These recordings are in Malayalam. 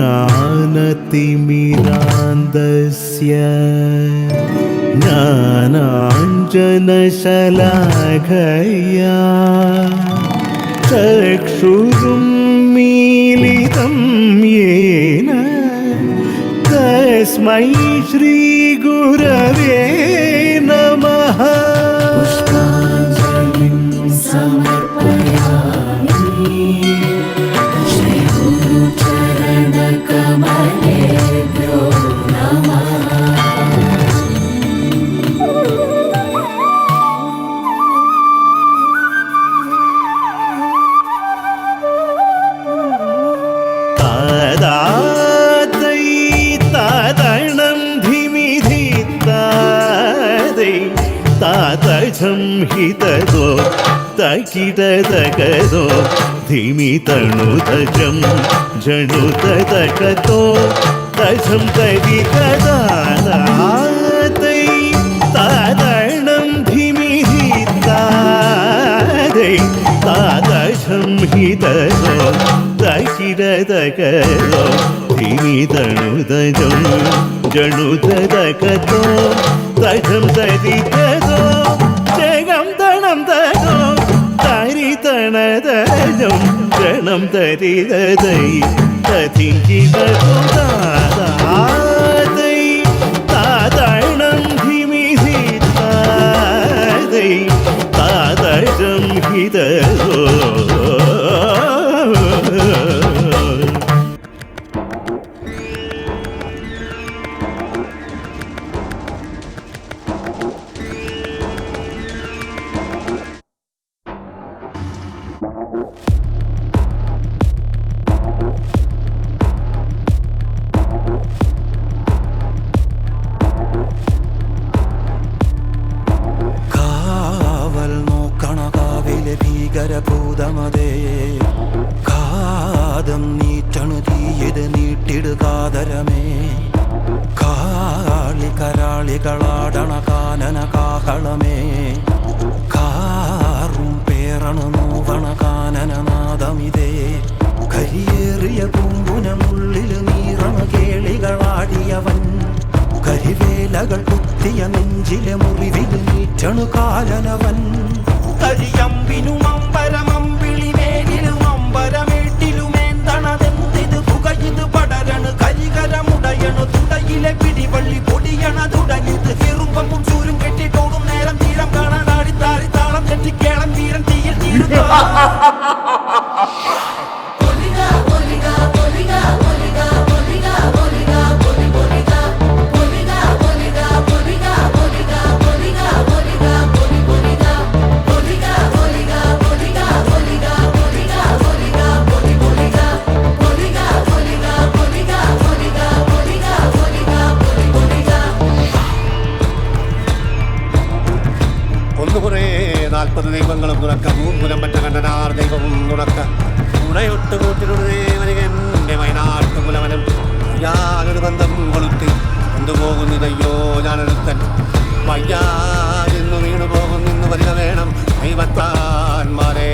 ज्ञानतिमिरान्धस्य ज्ञानाञ्जनशलाघया चक्षुरुन्मीलितं येन तस्मै श्रीगुरवे नमः। पुष्पाञ्जलिं समर्पयामि श्रीगुरुचरणकमलेभ्यो नमः। हितदो तकिटदकदो धिमितणुदजं जणुतदकतो तजं तवितदादै तादणं धिमिहितादै तादजं हितदो तकिटदकदो धिमितणुदजं जणुतदकतो तजं तवितदो തരിതണതജം ഗണം തരിതൈ തതികിടതുദാദൈ താദണം ധിമിഹിതാദൈ താദജം ഹിതോ ഭീകരഭൂതമതേ കാതം നീറ്റണു തീയത് നീട്ടിടുകാതരമേ കാളി കരാളികളാടണ കാനന കാഹളമേ കാറും പേറണു നോവണ കാനനനാദമിതേ കരിയേറിയ പൂമ്പുനമുള്ളിൽ നീറണ കേളികളാടിയവൻ കരിവേലകൾ കുത്തിയ നെഞ്ചിലെ മുറിവിൽ നീറ്റണു കാലനവൻ കരിയമ്പിനും അമ്പരമമ്പിളിമേലിലും അമ്പരമേട്ടിലുമേന്തണതെന്തിത് പുകയിത് പടരണു കരികരമുടയണു തുടയിലെ പിടിവള്ളി പൊടിയണ തുടങ്ങിത് ചെറുമ്പും ചൂരും കെട്ടിട്ടോടും നേരം തീരം കാണാൻ ആടിത്താറി താളം തെറ്റിക്കേളം തീരം തീയിൽ തീരും ദൈവങ്ങളും തുറക്ക മൂലം പറ്റ കണ്ടനാർ ദൈവവും തുറക്ക ഉണയൊട്ട് കൂട്ടിനുടേ വയനാട്ടുകുലവനും ഞാനൊരു ബന്ധം കൊളുത്തി കൊണ്ടുപോകുന്നതയ്യോ ഞാനൊരുത്തൻ വയ്യാതെന്നു വീണു പോകുന്നെന്ന് വരിക വേണം ദൈവത്താന്മാരേ.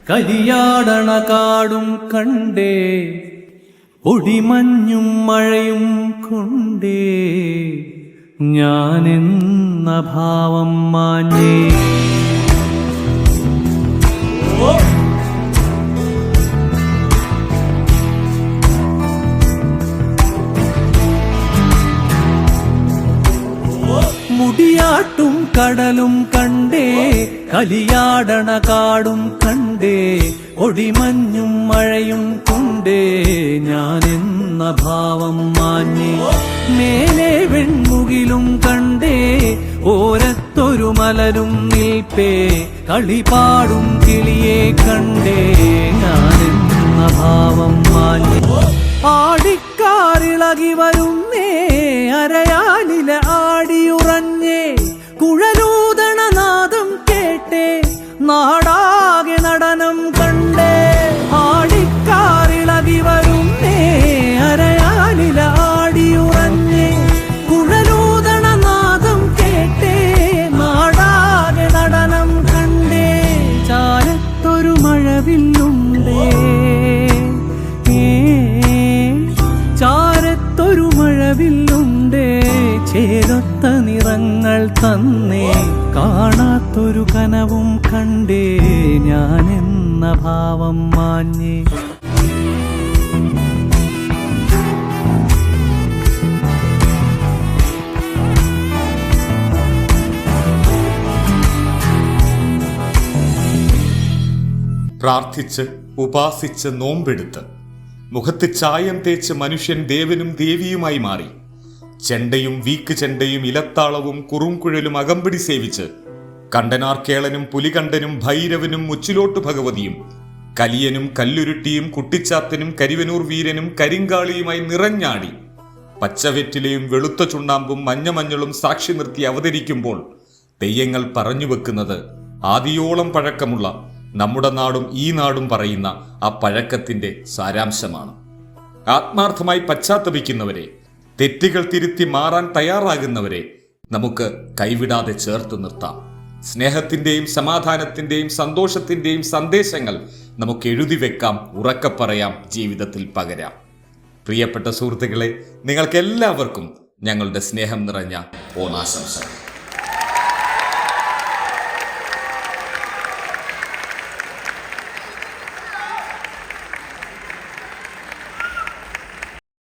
കരിയാടണ കാടും കണ്ടേ ഒടിമഞ്ഞും മഴയും കൊണ്ടേ ഞാനെന്ന ഭാവം മാഞ്ഞേ. മുടിയാട്ടും കടലും കണ്ടേ കലിയാടണ കാടും കണ്ടേ ഒടിമഞ്ഞും മഴയും കൊണ്ടേ ഞാനെന്ന ഭാവം മാഞ്ഞേ. മേലെ വെൺമുകിലും കണ്ടേ ഓരത്തൊരു മലരും നിൽപ്പേ കളിപാടും കിളിയെ കണ്ടേ ഞാനെന്ന ഭാവം മാഞ്ഞേ. ആടിക്കാറിളകി വരുന്നേ അരയാലില ആടിയുറഞ്ഞേ കുഴലൂതണ നാദം കേട്ടേ നാടാകെ നടനം കണ്ടേ. ആടിക്കാറിളകി വരുന്നേ അരയാലില ആടിയുറഞ്ഞേ കുഴലൂതണ നാദം കേട്ടേ നാടാകെ നടനം കണ്ടേ. ചാരത്തൊരു മഴവില്ലുണ്ടേ ചാരത്തൊരു മഴവില്ലുണ്ടേ ചേരൊത്ത നിറങ്ങൾ തന്നേ കാണാത്തൊരു കനവും കണ്ടേ ഞാനെന്ന ഭാവം മാഞ്ഞേ. പ്രാർത്ഥിച്ച് ഉപാസിച്ച് നോമ്പെടുത്ത് മുഖത്ത് ചായം തേച്ച് മനുഷ്യൻ ദേവനും ദേവിയുമായി മാറി. ചെണ്ടയും വീക്ക് ചെണ്ടയും ഇലത്താളവും കുറുംകുഴലും അകമ്പടി സേവിച്ച് കണ്ടനാർക്കേളനും പുലികണ്ഠനും ഭൈരവനും മുച്ചിലോട്ട് ഭഗവതിയും കലിയനും കല്ലുരുട്ടിയും കുട്ടിച്ചാത്തനും കരിവനൂർ വീരനും കരിങ്കാളിയുമായി നിറഞ്ഞാടി പച്ചവെറ്റിലയും വെളുത്ത ചുണ്ണാമ്പും മഞ്ഞമഞ്ഞളും സാക്ഷി നിർത്തി അവതരിക്കുമ്പോൾ തെയ്യങ്ങൾ പറഞ്ഞു വെക്കുന്നത് ആദിയോളം പഴക്കമുള്ള നമ്മുടെ നാടും ഈ നാടും പറയുന്ന ആ പഴക്കത്തിന്റെ സാരാംശമാണ്. ആത്മാർത്ഥമായി പശ്ചാത്തപിക്കുന്നവരെ, തെറ്റുകൾ തിരുത്തി മാറാൻ തയ്യാറാകുന്നവരെ നമുക്ക് കൈവിടാതെ ചേർത്ത് നിർത്താം. സ്നേഹത്തിന്റെയും സമാധാനത്തിന്റെയും സന്തോഷത്തിന്റെയും സന്ദേശങ്ങൾ നമുക്ക് എഴുതി വെക്കാം, ഉറക്കെ പറയാം, ജീവിതത്തിൽ പകരാം. പ്രിയപ്പെട്ട സുഹൃത്തുക്കളെ, നിങ്ങൾക്കെല്ലാവർക്കും ഞങ്ങളുടെ സ്നേഹം നിറഞ്ഞ ഓണാശംസകൾ.